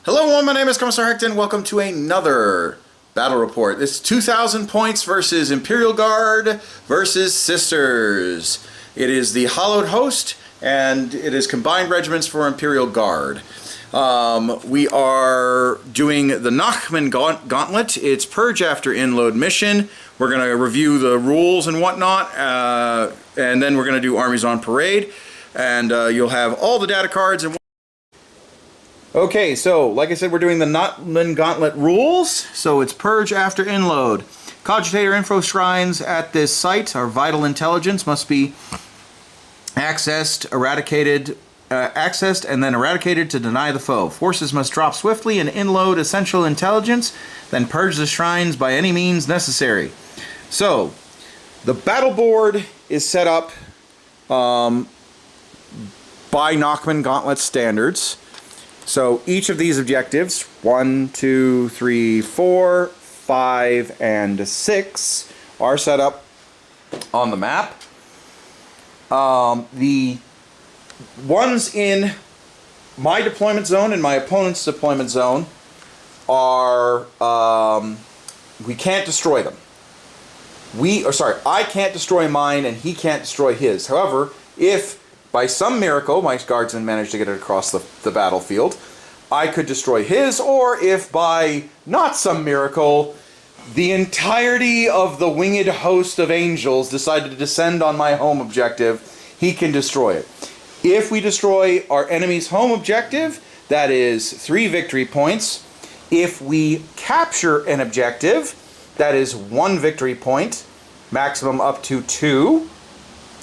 Hello everyone, my name is Commissar Hecht and welcome to another battle report. This is 2,000 points versus Imperial Guard versus Sisters. It is the Hallowed Host and it is combined regiments for Imperial Guard. We are doing the Nachmund Gauntlet. It's Purge after Inload mission. We're going to review the rules and whatnot, and then we're going to do armies on parade, and you'll have all the data cards and okay, so like I said, we're doing the Nachmund Gauntlet rules. So it's Purge after Inload. Cogitator info shrines at this site are vital intelligence, must be accessed, and then eradicated to deny the foe. Forces must drop swiftly and Inload essential intelligence, then purge the shrines by any means necessary. So the battle board is set up by Nachmund Gauntlet standards. So each of these objectives, 1, 2, 3, 4, 5, and 6, are set up on the map. The ones in my deployment zone and my opponent's deployment zone are, we can't destroy them. I can't destroy mine and he can't destroy his. However, if by some miracle my guardsmen managed to get it across the battlefield, I could destroy his, or if by not some miracle the entirety of the winged host of angels decided to descend on my home objective, he can destroy it. If we destroy our enemy's home objective, that is 3 victory points. If we capture an objective, that is 1 victory point, maximum up to 2.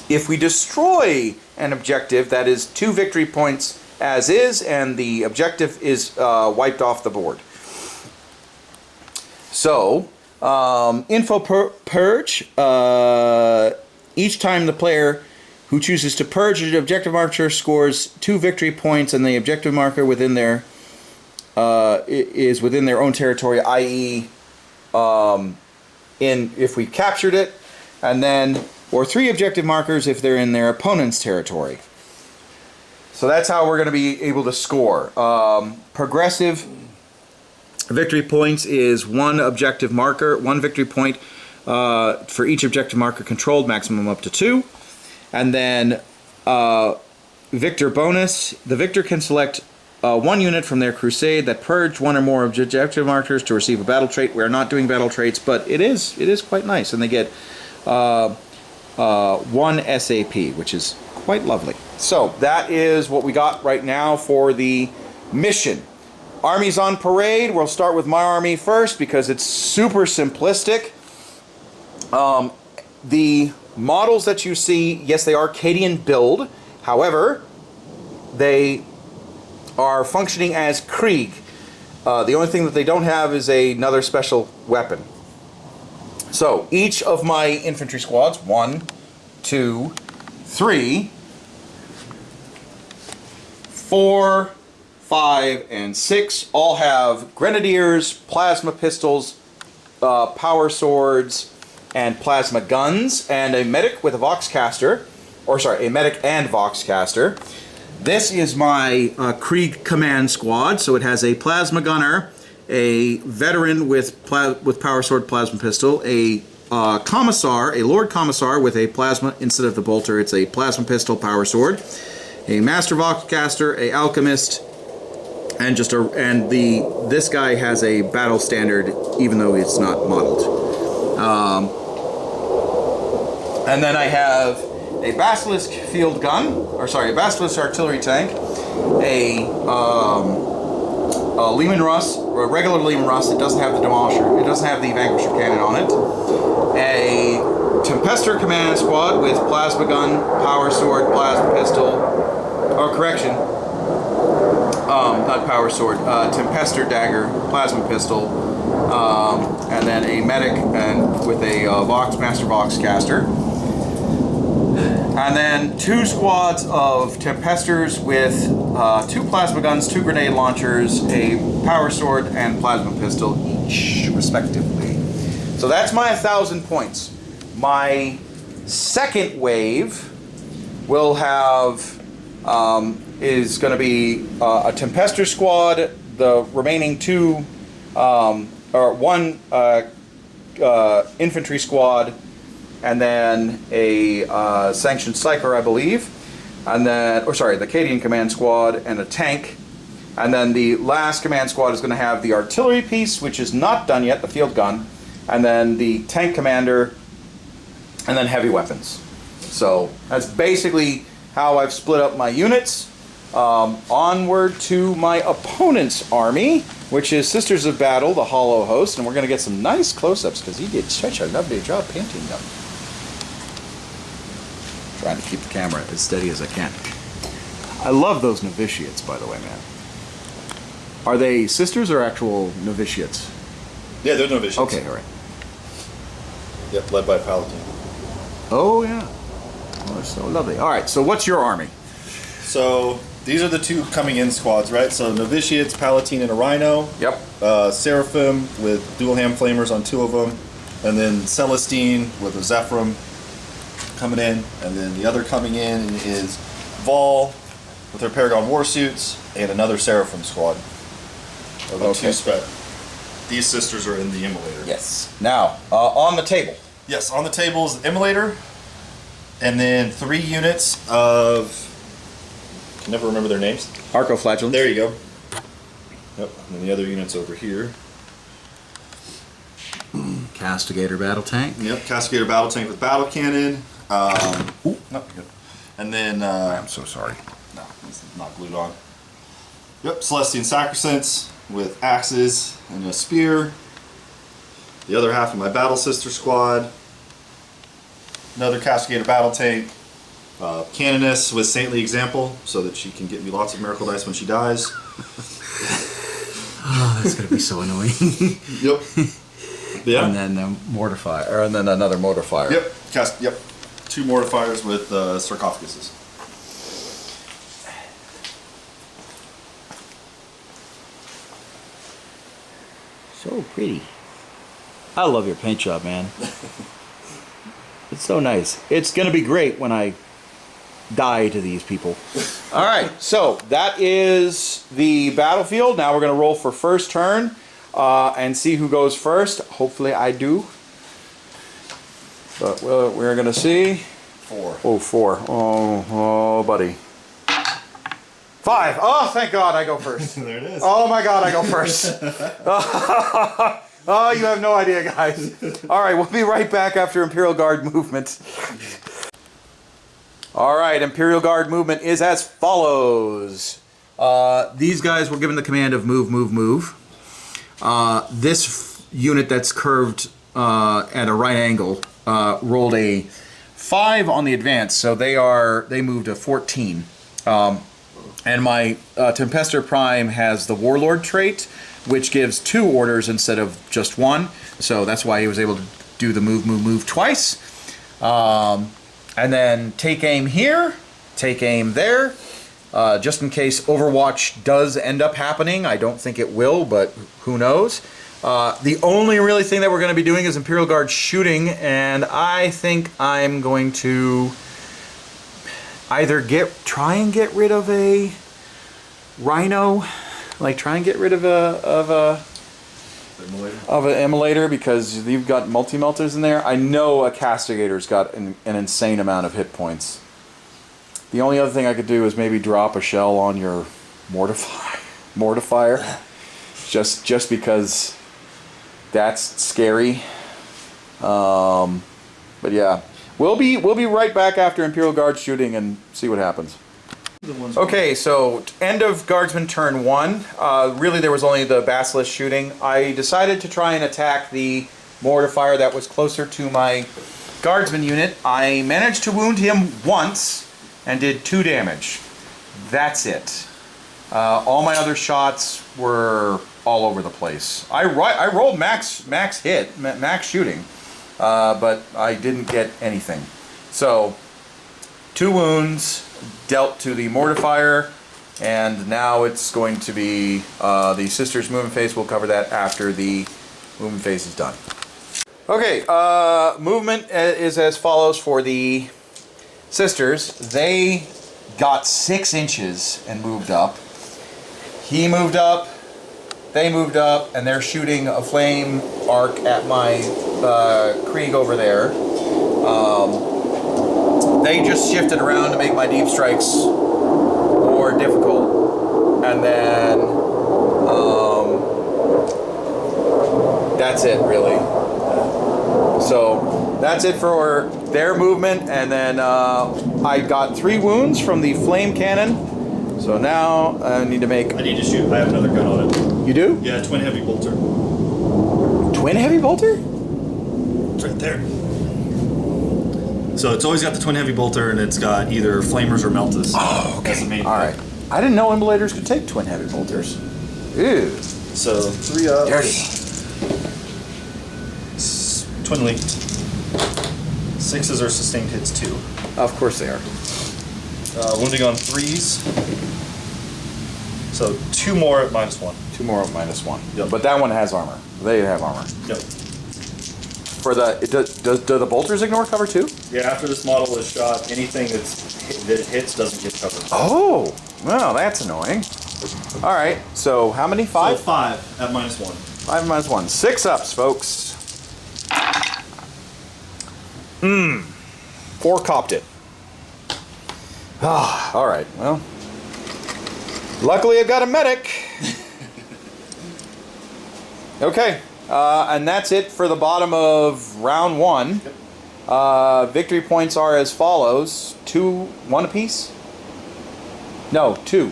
If we destroy an objective, that is 2 victory points as is, and the objective is wiped off the board. So, info purge. Each time the player who chooses to purge an objective marker scores 2 victory points, and the objective marker within their is within their own territory, i.e., if we captured it, and then or 3 objective markers if they're in their opponent's territory. So that's how we're going to be able to score. Progressive victory points is 1 objective marker, 1 victory point for each objective marker controlled, maximum up to 2. And then victor bonus, the victor can select 1 unit from their crusade that purged 1 or more objective markers to receive a battle trait. We're not doing battle traits, but it is quite nice, and they get 1 SAP, which is quite lovely. So that is what we got right now for the mission. Armies on parade. We'll start with my army first because it's super simplistic. The models that you see, yes, they are Cadian build. However, they are functioning as Krieg. The only thing that they don't have is another special weapon. So each of my infantry squads, 1, 2, 3, 4, 5, and 6, all have grenadiers, plasma pistols, power swords, and plasma guns, and a medic with a voxcaster, a medic and voxcaster. This is my Krieg command squad, so it has a plasma gunner, a veteran with power sword, plasma pistol, a Commissar, a Lord Commissar with a plasma, instead of the bolter, it's a plasma pistol, power sword, a Master Voxcaster, a Alchemist, and this guy has a battle standard, even though it's not modeled. And then I have a Basilisk field gun, a Basilisk artillery tank, a Lehman Russ, a regular Lehman Russ. It doesn't have the Demolisher. It doesn't have the Vanquisher cannon on it. A Tempester command squad with plasma gun, power sword, plasma pistol. Not power sword. Tempester dagger, plasma pistol, and then a medic with a Master Voxcaster. And then 2 squads of Tempesters with 2 plasma guns, 2 grenade launchers, a power sword, and plasma pistol each, respectively. So that's my 1,000 points. My second wave will have is going to be a Tempester squad, the remaining two, or one infantry squad, and then a sanctioned psyker, I believe, and then, or sorry, the Cadian command squad and a tank, and then the last command squad is going to have the artillery piece, which is not done yet, the field gun, and then the tank commander, and then heavy weapons. So that's basically how I've split up my units. Onward to my opponent's army, which is Sisters of Battle, the Hollow Host, and we're going to get some nice close-ups because he did such a lovely job painting them. Trying to keep the camera as steady as I can. I love those novitiates, by the way, man. Are they sisters or actual novitiates? Yeah, they're novitiates. Okay, all right. Yep, led by Paladin. Oh, yeah. Oh, they're so lovely. All right, so what's your army? So these are the two coming in squads, right? So novitiates, Palatine, and a Rhino. Yep. Seraphim with dual ham flamers on 2 of them, and then Celestine with a Zephyrim coming in, and then the other coming in is Vol with her Paragon warsuits and another Seraphim squad. Okay. These sisters are in the Immolator. Yes. Now, on the table. Yes, on the table is the Immolator, and then 3 units of, I can never remember their names. Arcoflagellants. There you go. Yep, and then the other units over here. Castigator battle tank. Yep, Castigator battle tank with battle cannon. Ooh, no, good. And then I'm so sorry. no, it's not glued on. Yep, Celestian Sacrosants with axes and a spear. The other half of my Battle Sister squad. Another Castigator battle tank. Canoness with Saintly Example so that she can get me lots of miracle dice when she dies. Oh, that's gonna be so annoying. Yep. Yeah. And then mortifier, and then another mortifier. Yep. Yep. 2 mortifiers with sarcophaguses. So pretty. I love your paint job, man. It's so nice. It's gonna be great when I die to these people. All right, so that is the battlefield. Now we're gonna roll for first turn and see who goes first. Hopefully I do. But we're gonna see. 4. Oh, 4. Oh, buddy. 5. Oh, thank God I go first. There it is. Oh my God, I go first. Oh, you have no idea, guys. All right, we'll be right back after Imperial Guard movement. All right, Imperial Guard movement is as follows. These guys were given the command of move, move, move. This unit that's curved at a right angle rolled a 5 on the advance, so they moved a 14. And my Tempester Prime has the Warlord trait, which gives 2 orders instead of just 1. So that's why he was able to do the move, move, move twice. And then take aim here, take aim there, just in case Overwatch does end up happening. I don't think it will, but who knows. The only really thing that we're going to be doing is Imperial Guard shooting, and I think I'm going to either try and get rid of a Rhino, like try and get rid of an Immolator, because you've got multi-melters in there. I know a Castigator's got an insane amount of hit points. The only other thing I could do is maybe drop a shell on your mortifier, just because that's scary. But yeah, we'll be right back after Imperial Guard shooting and see what happens. Okay, so end of Guardsman turn 1. Really, there was only the Basilisk shooting. I decided to try and attack the mortifier that was closer to my Guardsman unit. I managed to wound him once and did 2 damage. That's it. All my other shots were all over the place. I rolled max hit, max shooting, but I didn't get anything. So 2 wounds dealt to the mortifier, and now it's going to be the Sisters movement phase. We'll cover that after the movement phase is done. Okay, movement is as follows for the Sisters. They got 6 inches and moved up. He moved up, they moved up, and they're shooting a flame arc at my Krieg over there. They just shifted around to make my deep strikes more difficult. And then that's it, really. So that's it for their movement. And then I got 3 wounds from the flame cannon. So now I need to make... I need to shoot. I have another gun on it. You do? Yeah, twin heavy bolter. Twin heavy bolter? It's right there. So it's always got the twin heavy bolter, and it's got either flamers or meltas. Oh, okay. As the main all right. I didn't know immolators could take twin heavy bolters. Ew. So 3 up. Dirty. Twin leaked. 6s are sustained hits 2. Of course they are. Wounding on 3s. So 2 more at -1. 2 more at -1. Yep. But that one has armor. They have armor. Yep. For the do the bolters ignore cover too? Yeah, after this model is shot, anything that it hits doesn't get covered. Oh, well, that's annoying. All right. So how many? 5? So 5 at -1. 5 -1. 6 ups, folks. 4 copped it. Ah, all right. Well, luckily I got a medic. Okay, and that's it for the bottom of round 1. Victory points are as follows: 1 apiece. No, 2.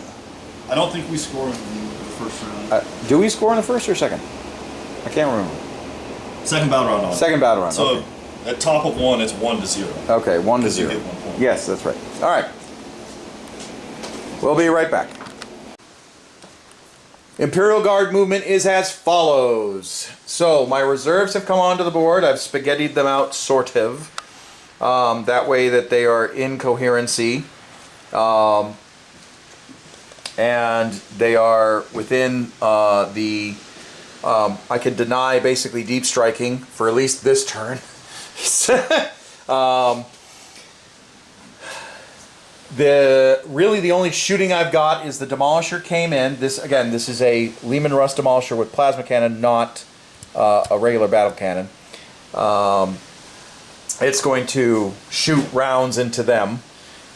I don't think we score in the first round. Do we score in the first or second? I can't remember. Second battle round on. Second battle round. So okay. at top of 1, it's 1 to 0. Okay, 1 to 'Cause you 0. get 1 point. Yes, that's right. All right. We'll be right back. Imperial Guard movement is as follows. So my reserves have come onto the board. I've spaghettied them out sort of. That way that they are in coherency. And they are within the... I can deny basically deep striking for at least this turn. Really the only shooting I've got is the Demolisher came in. This is a Lehman Russ Demolisher with plasma cannon, not a regular battle cannon. It's going to shoot rounds into them.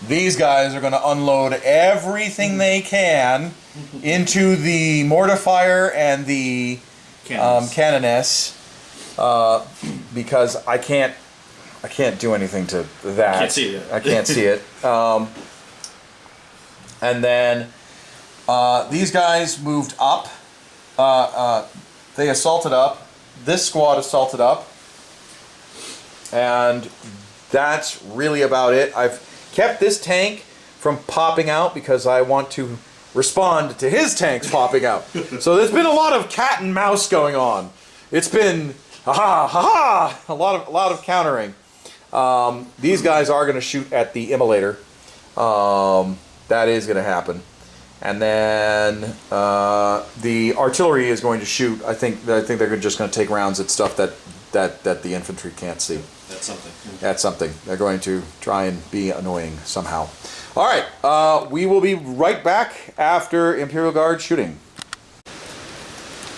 These guys are going to unload everything they can into the mortifier and the cannoness, because I can't do anything to that. Can't see it. I can't see it. And then these guys moved up. They assaulted up. This squad assaulted up. And that's really about it. I've kept this tank from popping out because I want to respond to his tanks popping out. So there's been a lot of cat and mouse going on. It's been ha ha, a lot of countering. These guys are going to shoot at the immolator. That is going to happen. And then the artillery is going to shoot. I think they're just going to take rounds at stuff that the infantry can't see. That's something. That's something. They're going to try and be annoying somehow. All right, we will be right back after Imperial Guard shooting.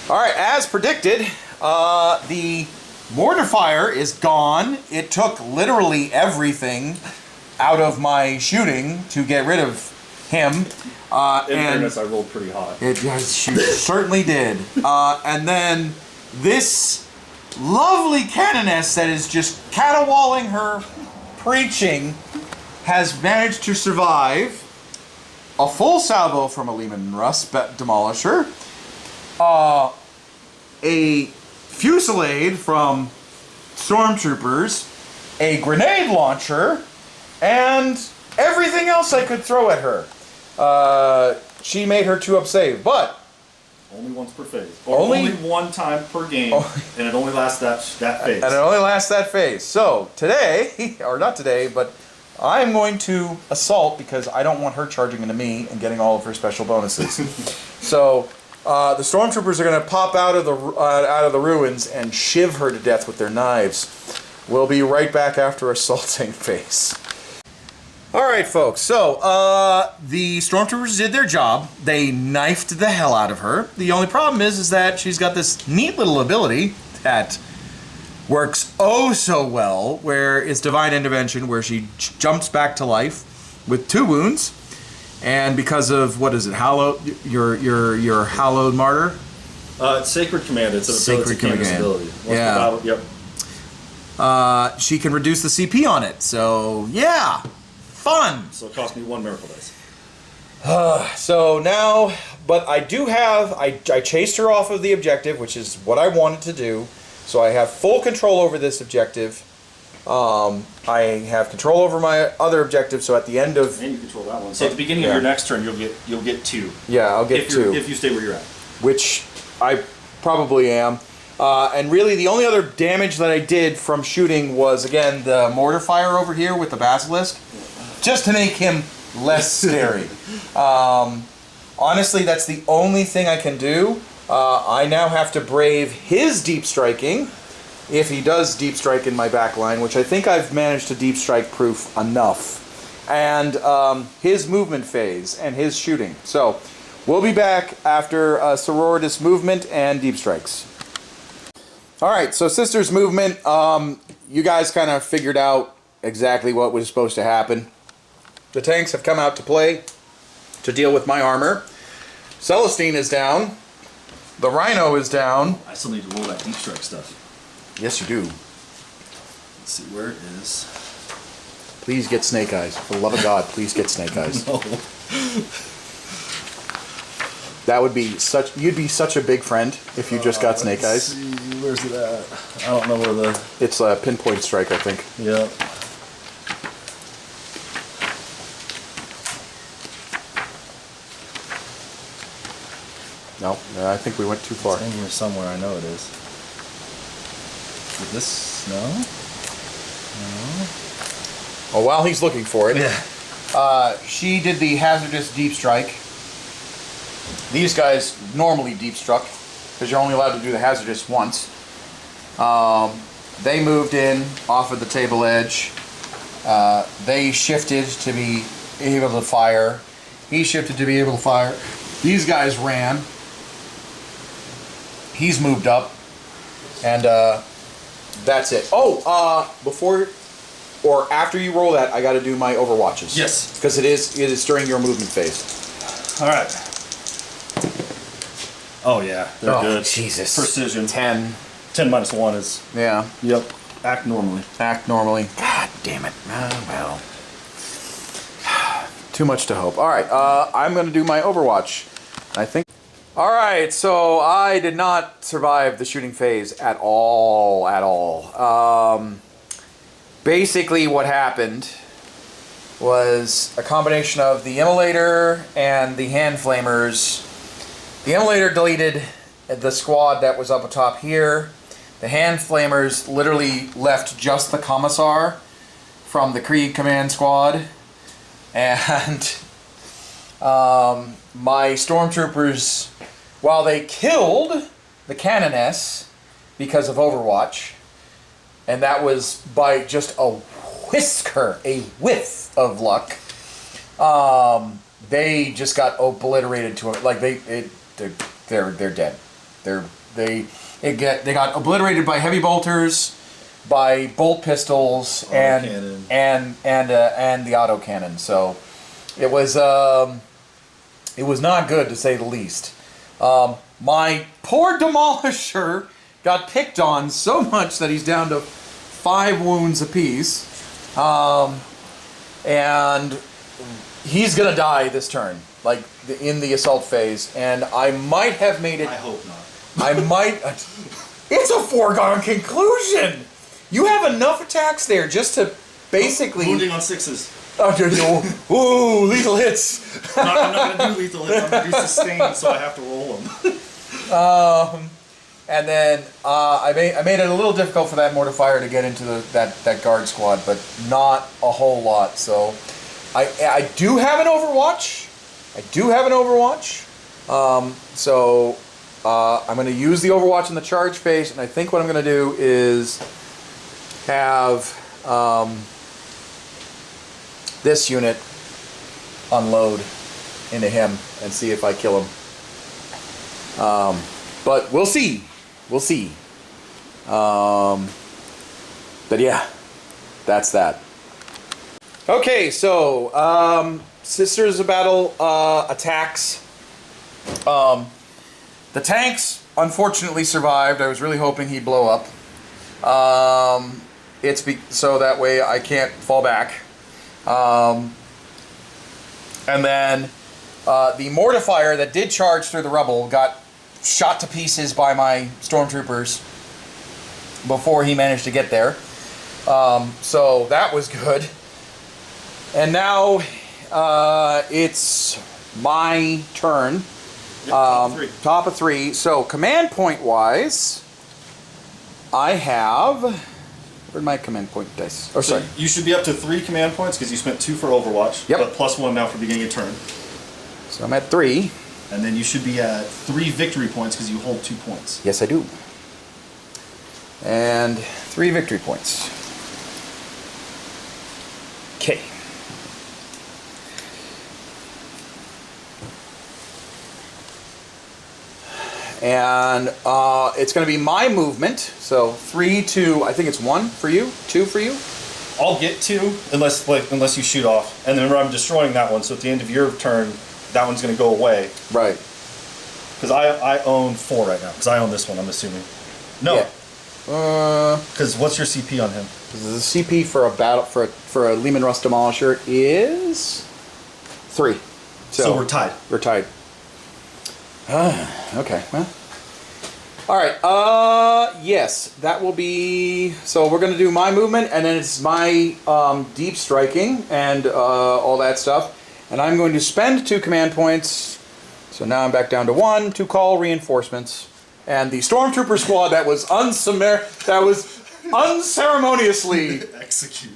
All right, as predicted, the mortar fire is gone. It took literally everything out of my shooting to get rid of him. In fairness, I rolled pretty hot. It certainly did. And then this lovely canoness that is just caterwauling her preaching has managed to survive a full salvo from a Lehman Russ Demolisher, a fusillade from stormtroopers, a grenade launcher, and everything else I could throw at her. She made her 2-up save, but only once per phase. Or only 1 time per game, and it only lasts that phase. And it only lasts that phase. So today, or not today, but I'm going to assault because I don't want her charging into me and getting all of her special bonuses. So the stormtroopers are going to pop out of the ruins and shiv her to death with their knives. We'll be right back after assaulting phase. All right, folks. So the stormtroopers did their job. They knifed the hell out of her. The only problem is that she's got this neat little ability that works oh so well, where it's Divine Intervention, where she jumps back to life with 2 wounds, and because of what is it, Hallowed? Your Hallowed Martyr. It's Sacred Command. It's a Sacred Command ability. Once yeah. the battle, yep. She can reduce the CP on it. So yeah, fun. So it cost me 1 miracle dice. So now, but I do have, I chased her off of the objective, which is what I wanted to do. So I have full control over this objective. I have control over my other objective. So at the end of, and you control that one. So at the beginning of your next turn, you'll get 2. Yeah, I'll get 2 if you stay where you're at. Which I probably am. And really, the only other damage that I did from shooting was, again, the mortar fire over here with the basilisk, just to make him less scary. Honestly, that's the only thing I can do. I now have to brave his deep striking, if he does deep strike in my back line, which I think I've managed to deep strike proof enough, and his movement phase and his shooting. So we'll be back after Sororitas movement and deep strikes. All right, so Sisters movement, you guys kind of figured out exactly what was supposed to happen. The tanks have come out to play to deal with my armor. Celestine is down. The Rhino is down. I still need to roll that deep strike stuff. Yes, you do. Let's see where it is. Please get Snake Eyes. For the love of God, please get Snake Eyes. No. That would be such. You'd be such a big friend if you just got Snake Eyes. See, where's it at? I don't know where the. It's a pinpoint strike, I think. Yeah. No, I think we went too far. It's in here somewhere. I know it is. Is this no? No. Oh, while he's looking for it, Yeah. she did the hazardous deep strike. These guys normally deep struck because you're only allowed to do the hazardous once. They moved in off of the table edge. They shifted to be able to fire. He shifted to be able to fire. These guys ran. He's moved up. And that's it. Oh, before or after you roll that, I got to do my overwatches. Yes. Because it is during your movement phase. All right. Oh yeah, they're good. Jesus. Precision. 10. 10 minus 1 is. Yeah. Yep. Act normally. Act normally. God damn it. Well. Too much to hope. All right. I'm going to do my Overwatch. I think. All right. So I did not survive the shooting phase at all. Basically, what happened was a combination of the Immolator and the Hand Flamers. The Immolator deleted the squad that was up atop here. The Hand Flamers literally left just the Commissar from the Krieg Command Squad. And my Stormtroopers, while they killed the Canoness because of Overwatch, and that was by just a whisker, a whiff of luck, they just got obliterated to it. Like they're dead. They got obliterated by heavy bolters, by bolt pistols, and the autocannon. So it was not good, to say the least. My poor Demolisher got picked on so much that he's down to 5 wounds apiece, and he's gonna die this turn, like in the assault phase. And I might have made it. I hope not. I might. It's a foregone conclusion. You have enough attacks there just to basically. Wounding on 6s. Ooh, lethal hits. I'm not gonna do lethal hits. I'm gonna do sustain, so I have to roll them. And then I made it a little difficult for that mortifier to get into that guard squad, but not a whole lot. So I do have an Overwatch. So I'm going to use the Overwatch in the charge phase, and I think what I'm going to do is have this unit unload into him and see if I kill him. But we'll see. We'll see. But yeah, that's that. Okay, so Sisters of Battle attacks. The tanks unfortunately survived. I was really hoping he'd blow up. So that way I can't fall back. And then the mortifier that did charge through the rubble got shot to pieces by my stormtroopers before he managed to get there. So that was good. And now it's my turn. Yep, top of 3. So command point wise, I have... Where'd my command point dice? Oh, sorry. You should be up to 3 command points because you spent 2 for Overwatch. Yep. But +1 now for beginning of turn. So I'm at 3. And then you should be at 3 victory points because you hold 2 points. Yes, I do. And 3 victory points. Okay. And it's going to be my movement. So 3, 2, I think it's 1 for you, 2 for you. I'll get 2 unless you shoot off. And then remember, I'm destroying that one, so at the end of your turn, that one's going to go away. Right. Because I own 4 right now. Because I own this one, I'm assuming. No. Because what's your CP on him? The CP for a battle for a Lehman Russ Demolisher is 3. So we're tied. We're tied. Okay. Well. All right. Yes, that will be. So we're going to do my movement, and then it's my deep striking and all that stuff. And I'm going to spend 2 command points. So now I'm back down to 1 to call reinforcements. And the stormtrooper squad that was unceremoniously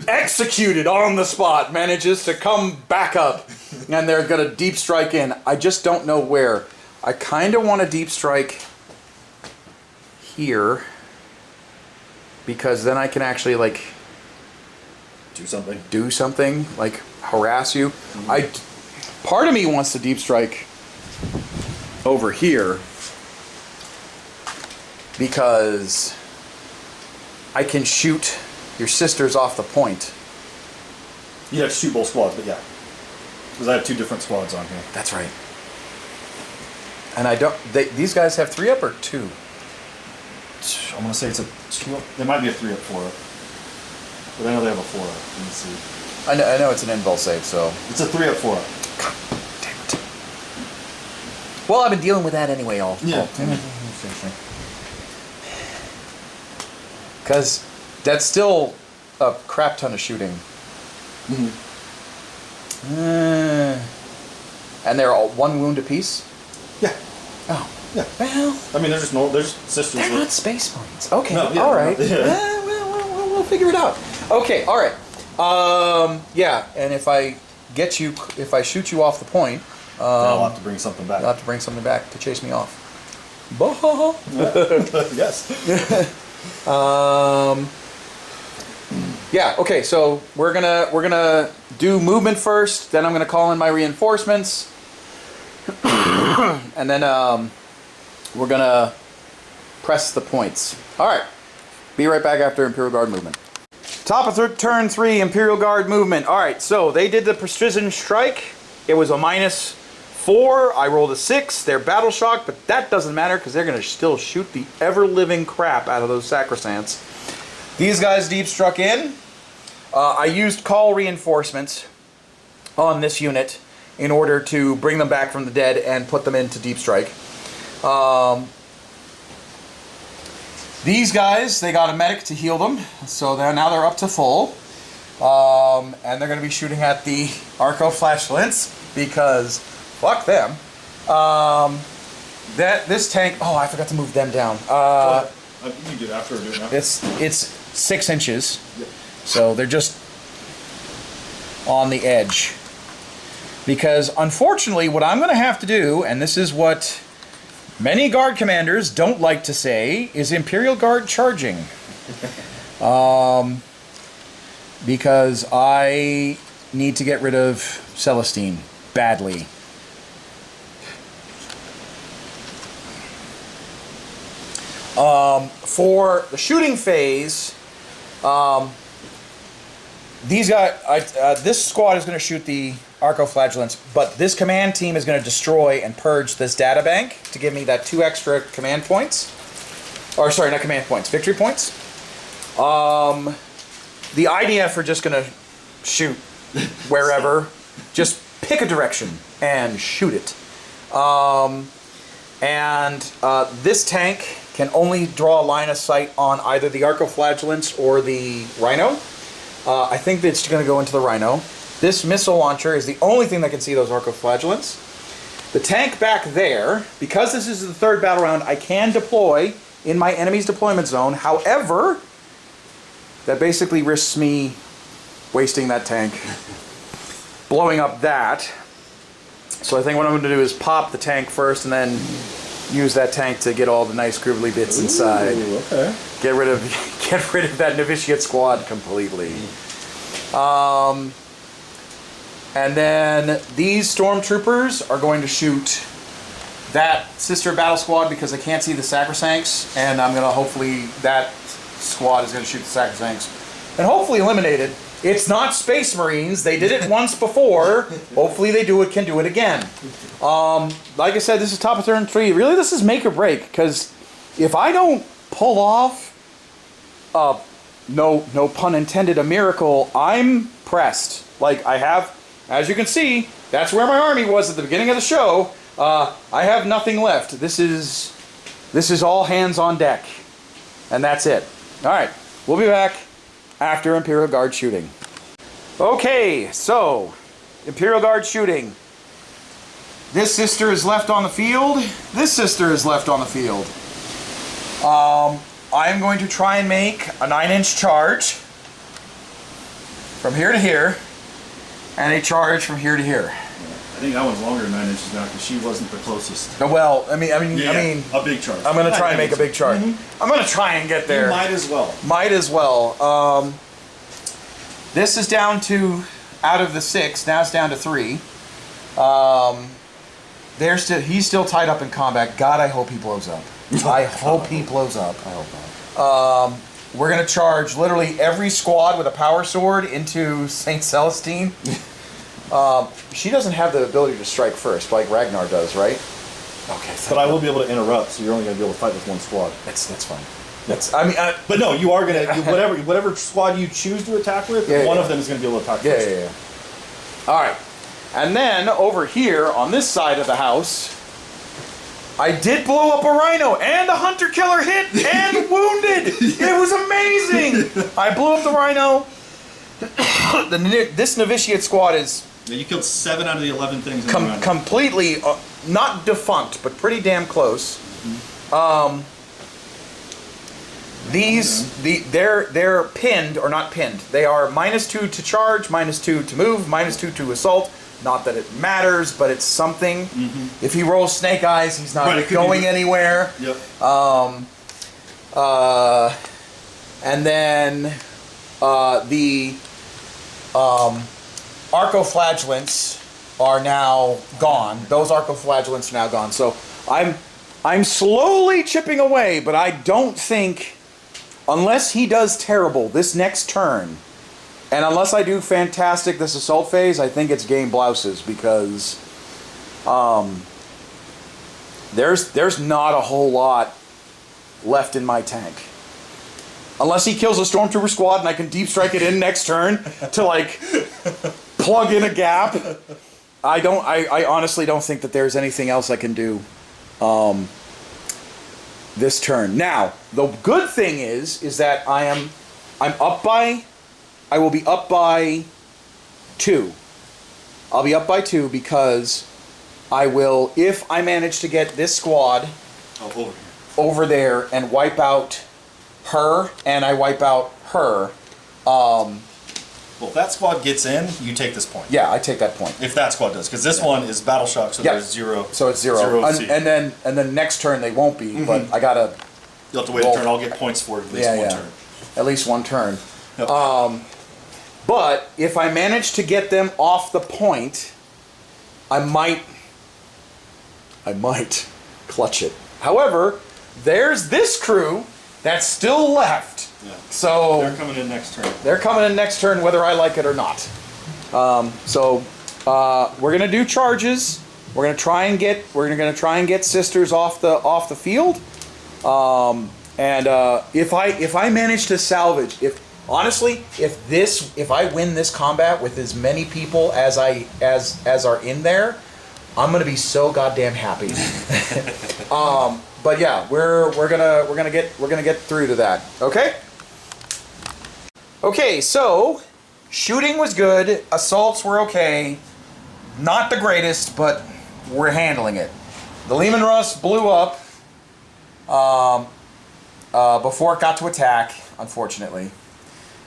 executed on the spot manages to come back up, and they're going to deep strike in. I just don't know where. I kind of want to deep strike here because then I can actually like do something like harass you. Part of me wants to deep strike over here because I can shoot your sisters off the point. You have to shoot both squads, but yeah. Because I have 2 different squads on here. That's right. And I don't... these guys have 3 up or 2? I'm going to say it's a 2 up. There might be a 3 up, 4 up. But I know they have a 4 up. Let me see. I know it's an invul save, so... It's a 3 up, 4 up. God damn it. Well, I've been dealing with that anyway all... Yeah. Because that's still a crap ton of shooting. Mm-hmm. And they're all 1 wound apiece? Yeah. Oh. Yeah. Well... I mean, there's sisters... They're not space marines. Okay, no, yeah, alright. Yeah. We'll figure it out. Okay, alright. Yeah, and if I shoot you off the point... I'll have to bring something back. You'll have to bring something back to chase me off. Yes. Yeah, okay, so we're gonna do movement first, then I'm gonna call in my reinforcements. And then we're gonna press the points. Alright. Be right back after Imperial Guard movement. Top of turn 3, Imperial Guard movement. Alright, so they did the precision strike. It was a -4. I rolled a 6. They're battle shocked, but that doesn't matter because they're going to still shoot the ever-living crap out of those sacrosants. These guys deep struck in. I used call reinforcements on this unit in order to bring them back from the dead and put them into deep strike. These guys, they got a medic to heal them, so now they're up to full. And they're going to be shooting at the Arco Flashlints because fuck them. This tank... Oh, I forgot to move them down. You do it after or do it now? It's 6 inches. Yep. So they're just on the edge. Because unfortunately, what I'm going to have to do, and this is what many Guard commanders don't like to say, is Imperial Guard charging. Because I need to get rid of Celestine badly. For the shooting phase, these guys, this squad is going to shoot the Arcoflagellants, but this command team is going to destroy and purge this data bank to give me that 2 extra command points. Or sorry, not command points, victory points. The IDF are just going to shoot wherever. Just pick a direction and shoot it. This tank can only draw a line of sight on either the Arcoflagellants or the Rhino. I think it's going to go into the Rhino. This missile launcher is the only thing that can see those Arcoflagellants. The tank back there, because this is the 3rd battle round, I can deploy in my enemy's deployment zone. However, that basically risks me wasting that tank, blowing up that. So I think what I'm going to do is pop the tank first and then use that tank to get all the nice groovily bits inside. Okay. Get rid of that novitiate squad completely. And then these stormtroopers are going to shoot that sister battle squad because I can't see the sacrosancts, and I'm gonna hopefully that squad is gonna shoot the sacrosancts and hopefully eliminate it. It's not Space Marines. They did it once before. Hopefully they can do it again. Like I said, this is top of turn 3. Really, this is make or break, because if I don't pull off, no pun intended, a miracle, I'm pressed. Like I have, as you can see, that's where my army was at the beginning of the show. I have nothing left. This is all hands on deck, and that's it. All right, we'll be back after Imperial Guard shooting. Okay, so Imperial Guard shooting. This sister is left on the field. This sister is left on the field. I am going to try and make a 9-inch charge from here to here, and a charge from here to here. I think that one's longer than 9 inches now because she wasn't the closest. Well, I mean, a big charge. I'm going to try and make a big charge. I'm going to try and get there. You might as well. Might as well. This is down to, out of the 6, now it's down to 3. He's still tied up in combat. God, I hope he blows up. I hope he blows up. I hope not. We're going to charge literally every squad with a power sword into St. Celestine. She doesn't have the ability to strike first like Ragnar does, right? Okay. But I will be able to interrupt, so you're only going to be able to fight with one squad. That's fine. But no, you are going to, whatever squad you choose to attack with, one of them is going to be able to attack first. Yeah. All right. And then over here on this side of the house, I did blow up a Rhino, and a Hunter Killer hit and wounded. It was amazing. I blew up the Rhino. This novitiate squad is... Yeah, you killed 7 out of the 11 things in the Rhino. Completely, not defunct, but pretty damn close. They're pinned, or not pinned. They are -2 to charge, -2 to move, -2 to assault. Not that it matters, but it's something. If he rolls snake eyes, he's not going anywhere. Yep. And then the Arcoflagellants are now gone. Those Arcoflagellants are now gone. So I'm slowly chipping away, but I don't think, unless he does terrible this next turn, and unless I do fantastic this assault phase, I think it's game blouses, because there's not a whole lot left in my tank. Unless he kills a Stormtrooper squad and I can deep strike it in next turn to like plug in a gap. I honestly don't think that there's anything else I can do this turn. Now, the good thing is that I will be up by 2. I'll be up by 2 because I will, if I manage to get this squad over there and wipe out her, and I wipe out her. Well, if that squad gets in, you take this point. Yeah, I take that point. If that squad does, because this one is battle shock, so there's 0. So it's 0. And then next turn they won't be, but I gotta. You'll have to wait a turn. I'll get points for at least one turn. At least one turn. Yep. But if I manage to get them off the point, I might clutch it. However, there's this crew that's still left. Yeah. So they're coming in next turn. They're coming in next turn, whether I like it or not. We're gonna do charges. We're gonna try and get sisters off the field. If I manage to salvage, if I win this combat with as many people as are in there, I'm gonna be so goddamn happy. But yeah, we're gonna get through to that. Okay. Okay, so shooting was good. Assaults were okay. Not the greatest, but we're handling it. The Lehman Russ blew up before it got to attack, unfortunately.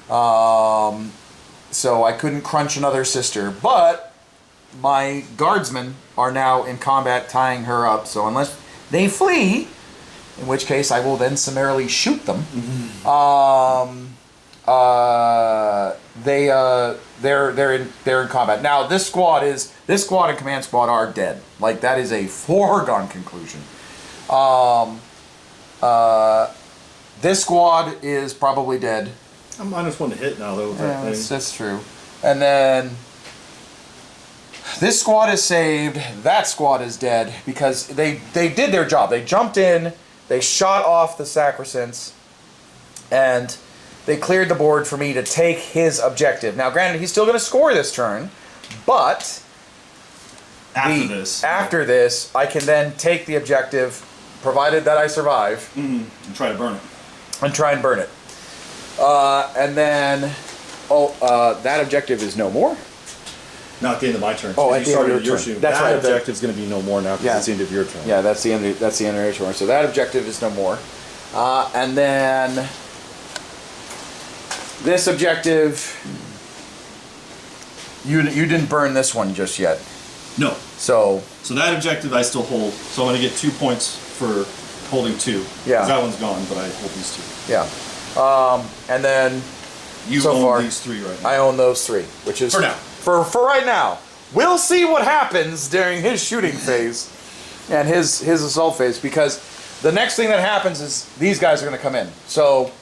So I couldn't crunch another sister, but my guardsmen are now in combat tying her up. So unless they flee, in which case I will then summarily shoot them. They're in combat now. This squad and command squad are dead. Like, that is a foregone conclusion. This squad is probably dead. I'm -1 to hit now, though. Yeah, that's true. And then this squad is saved. That squad is dead because they did their job. They jumped in, they shot off the sacrosancts, and they cleared the board for me to take his objective. Now, granted, he's still going to score this turn, but after this, I can then take the objective, provided that I survive, and try to burn it. And try and burn it. And then, that objective is no more. Not at the end of my turn. Oh, at the end of your turn. That's right. That objective's going to be no more now because it's the end of your turn. Yeah, that's the end of your turn. So that objective is no more. And then this objective, you didn't burn this one just yet. No. So that objective I still hold. So I'm going to get 2 points for holding 2. Yeah. That one's gone, but I hold these 2. Yeah. And then you so own far, these 3 right now. I own those 3, which is for now. For right now. We'll see what happens during his shooting phase and his assault phase, because the next thing that happens is these guys are going to come in. So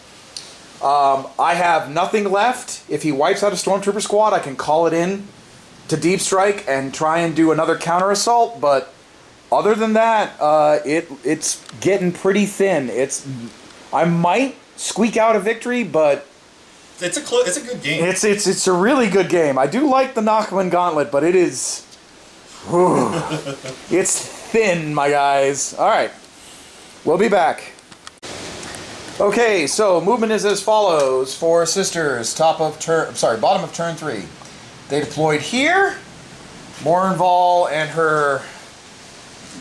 I have nothing left. If he wipes out a stormtrooper squad, I can call it in to deep strike and try and do another counter assault. But other than that, it's getting pretty thin. I might squeak out a victory, but it's a good game. It's a really good game. I do like the Nachmund Gauntlet, but it is, it's thin, my guys. All right, we'll be back. Okay, so movement is as follows for sisters. Bottom of turn 3. They deployed here. Morinval and her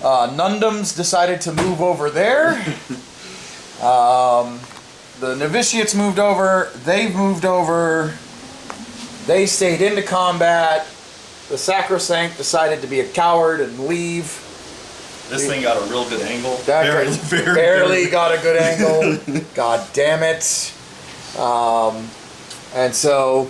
Nundums decided to move over there. The novitiates moved over. They've moved over. They stayed into combat. The sacrosanct decided to be a coward and leave. This thing got a real good angle. Barely got a good angle. God damn it. And so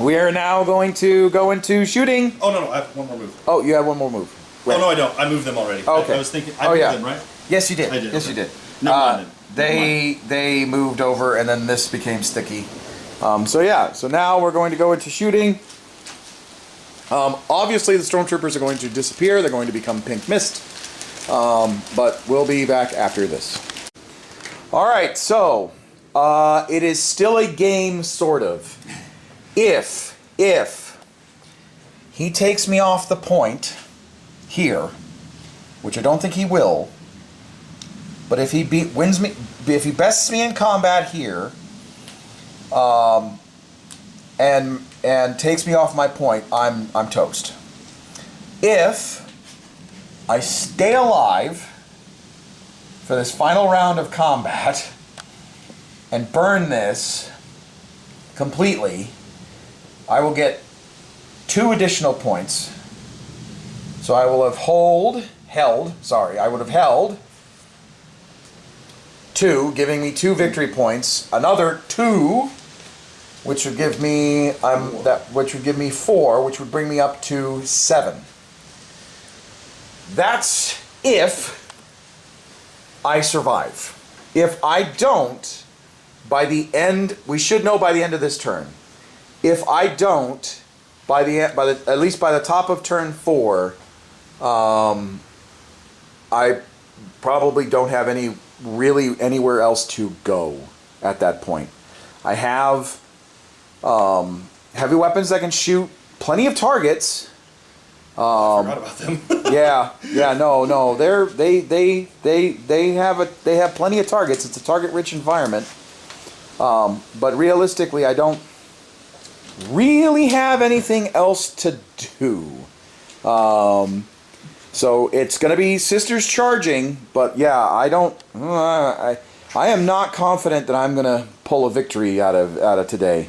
we are now going to go into shooting. Oh, no, I have one more move. Oh, you have one more move. Right. Oh, no, I don't. I moved them already. Okay. I was thinking, I moved them, right? Yes, you did. I did. Yes, okay. you did. No, I didn't. They moved over, and then this became sticky. So now we're going to go into shooting. Obviously, the stormtroopers are going to disappear. They're going to become pink mist. But we'll be back after this. All right, so it is still a game, sort of. If he takes me off the point here, which I don't think he will, but if he if he bests me in combat here, and takes me off my point, I'm toast. If I stay alive for this final round of combat and burn this completely, I will get 2 additional points. So I will have held 2, giving me 2 victory points, another 2 which would give me which would give me 4, which would bring me up to 7. That's if I survive. If I don't, by the end, we should know by the end of this turn. If I don't, at least by the top of turn 4, I probably don't have anywhere else to go at that point. I have heavy weapons that can shoot plenty of targets. I forgot about them. no. They have plenty of targets. It's a target-rich environment. But realistically, I don't really have anything else to do. So it's going to be Sisters charging, but yeah, I am not confident that I'm going to pull a victory out of today.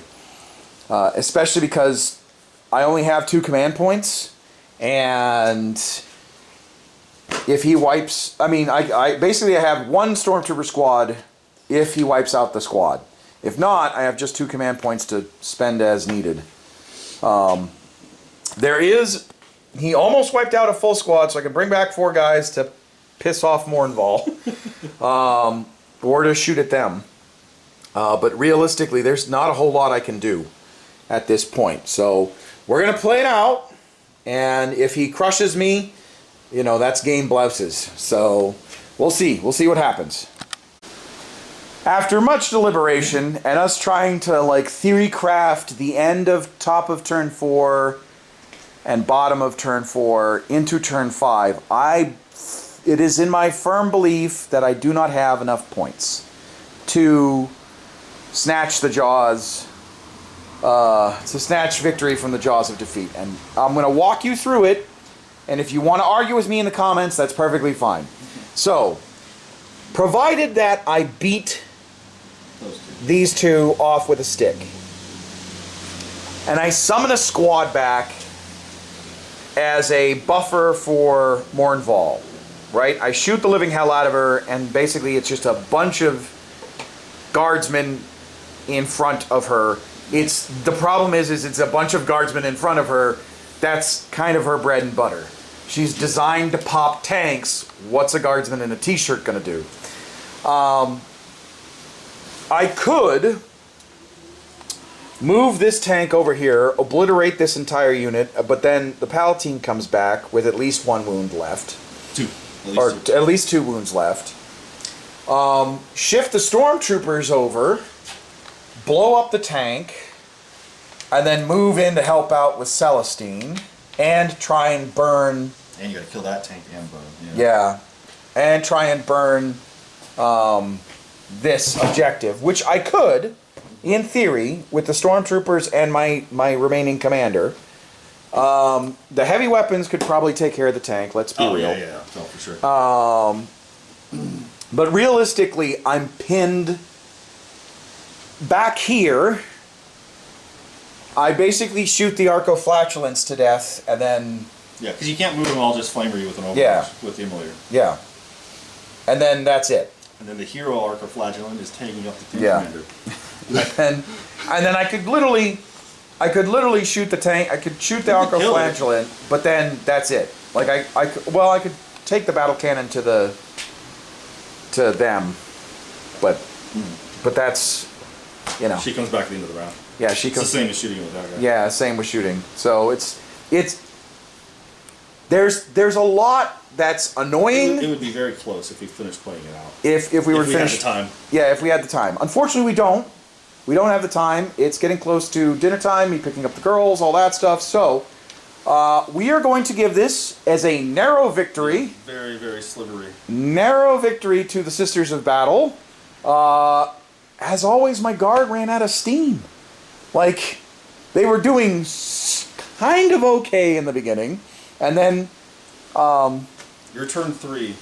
Especially because I only have 2 command points, and if he wipes, I basically have 1 Stormtrooper squad if he wipes out the squad. If not, I have just 2 command points to spend as needed. He almost wiped out a full squad, so I can bring back 4 guys to piss off Mournval, or to shoot at them. But realistically, there's not a whole lot I can do at this point. So we're going to play it out, and if he crushes me, that's game blouses. So we'll see. We'll see what happens. After much deliberation and us trying to theory craft the end of top of turn 4 and bottom of turn 4 into turn 5, it is in my firm belief that I do not have enough points to snatch the jaws, to snatch victory from the jaws of defeat. And I'm going to walk you through it, and if you want to argue with me in the comments, that's perfectly fine. So, provided that I beat these 2 off with a stick, and I summon a squad back as a buffer for Mournval, right? I shoot the living hell out of her, and basically it's just a bunch of guardsmen in front of her. The problem is it's a bunch of guardsmen in front of her. That's kind of her bread and butter. She's designed to pop tanks. What's a guardsman in a t-shirt gonna do? I could move this tank over here, obliterate this entire unit, but then the Palatine comes back with at least 1 wound left. 2. At least 2 wounds left. Shift the Stormtroopers over, blow up the tank, and then move in to help out with Celestine, and try and burn... And you gotta kill that tank and burn. Yeah. And try and burn this objective, which I could... in theory, with the Stormtroopers and my remaining commander. The heavy weapons could probably take care of the tank, let's be real. Yeah, for sure. But realistically, I'm pinned back here. I basically shoot the Arcoflatulence to death, and then... Yeah, because you can't move them all, just flamer you with an overwatch, with the Immolator. Yeah. And then that's it. And then the hero Arcoflagellant is taking up the tank commander. and then I could literally shoot the tank. I could shoot the Arcoflagellant, but then that's it. I could take the battle cannon to them, but that's She comes back at the end of the round. Yeah, she comes. It's the same as shooting with that guy. Yeah, same with shooting. So there's a lot that's annoying. It would be very close if we finished playing it out. If we were finished. Had the time. Yeah, if we had the time. Unfortunately, we don't. We don't have the time. It's getting close to dinner time, me picking up the girls, all that stuff. So, we are going to give this as a narrow victory. Very, very slivery. Narrow victory to the Sisters of Battle. As always, my guard ran out of steam. They were doing kind of okay in the beginning. And then... your turn 3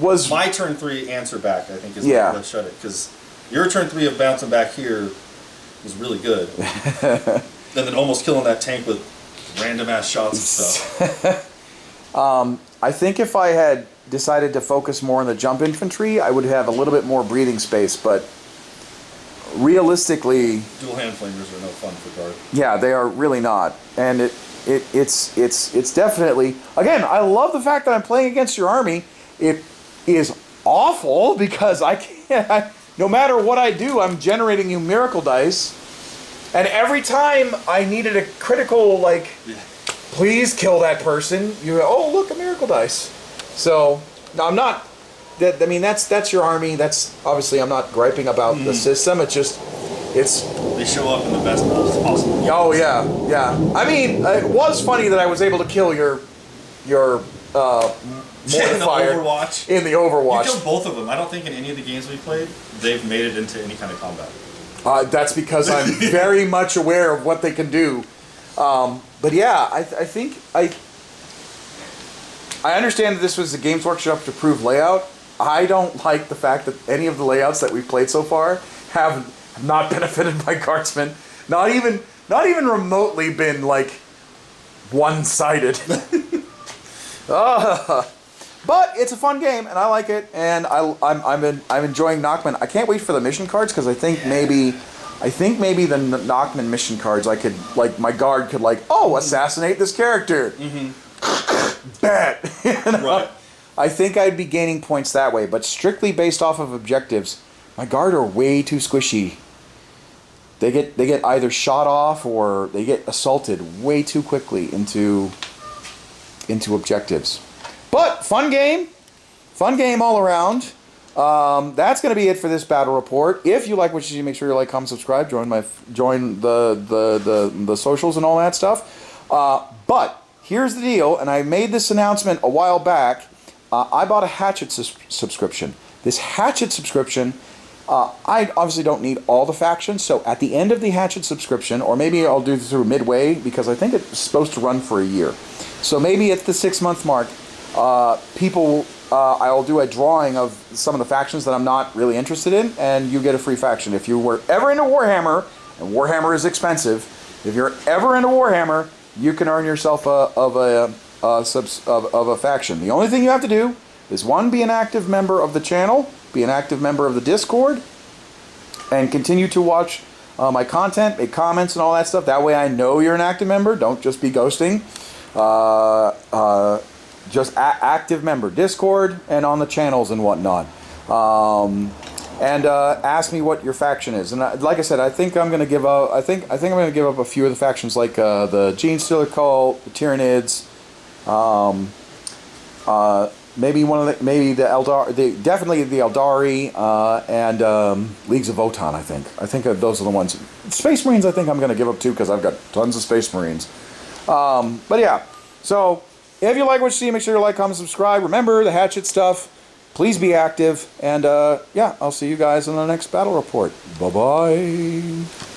was... My turn 3 answer back, I think, is what shut it. Because your turn 3 of bouncing back here was really good. And then almost killing that tank with random-ass shots and stuff. I think if I had decided to focus more on the jump infantry, I would have a little bit more breathing space, but realistically, Dual hand flamers are no fun for guard. yeah, they are really not. And it's definitely, again, I love the fact that I'm playing against your army. It is awful because I can't, no matter what I do, I'm generating you miracle dice. And every time I needed a critical, like, please kill that person, you go, oh, look, a miracle dice. So, no, I'm not, I mean, that's your army. That's, obviously, I'm not griping about the system. It's just, it's... They show up in the best possible. Oh, yeah, yeah. I mean, it was funny that I was able to kill your Mortifier in the Overwatch. You killed both of them. I don't think in any of the games we played, they've made it into any kind of combat. That's because I'm very much aware of what they can do. But yeah, I think I understand that this was the Games Workshop approved layout. I don't like the fact that any of the layouts that we've played so far have not benefited my guardsmen. Not even remotely been like one-sided. But it's a fun game, and I like it, and I'm enjoying Nachmund. I can't wait for the mission cards because I think maybe the Nachmund mission cards I could, like, my guard could, like, oh, assassinate this character. Bet. You know? Right. I think I'd be gaining points that way, but strictly based off of objectives, my guard are way too squishy. They get either shot off or they get assaulted way too quickly into objectives. But fun game all around. That's going to be it for this battle report. If you like what you see, make sure you like, comment, subscribe, join the socials and all that stuff. But here's the deal, and I made this announcement a while back. I bought a Hatchet subscription. This Hatchet subscription, I obviously don't need all the factions, so at the end of the Hatchet subscription, or maybe I'll do it through midway, because I think it's supposed to run for a year. So maybe at the 6-month mark, I'll do a drawing of some of the factions that I'm not really interested in, and you get a free faction. If you were ever into Warhammer, and Warhammer is expensive, if you're ever into Warhammer, you can earn yourself a faction. The only thing you have to do is, one, be an active member of the channel, be an active member of the Discord, and continue to watch my content, make comments and all that stuff. That way I know you're an active member. Don't just be ghosting. Just active member, Discord, and on the channels and whatnot. And ask me what your faction is. And like I said, I think I'm going to give up. I think I'm going to give up a few of the factions, like the Gene Stealer Cult, the Tyranids, maybe the Eldar, definitely the Eldari, and Leagues of Votann. I think those are the ones. Space Marines, I think I'm going to give up too, because I've got tons of Space Marines. But yeah, so if you like what you see, make sure you like, comment, subscribe. Remember the Hatchet stuff. Please be active. And yeah, I'll see you guys in the next battle report. Bye-bye.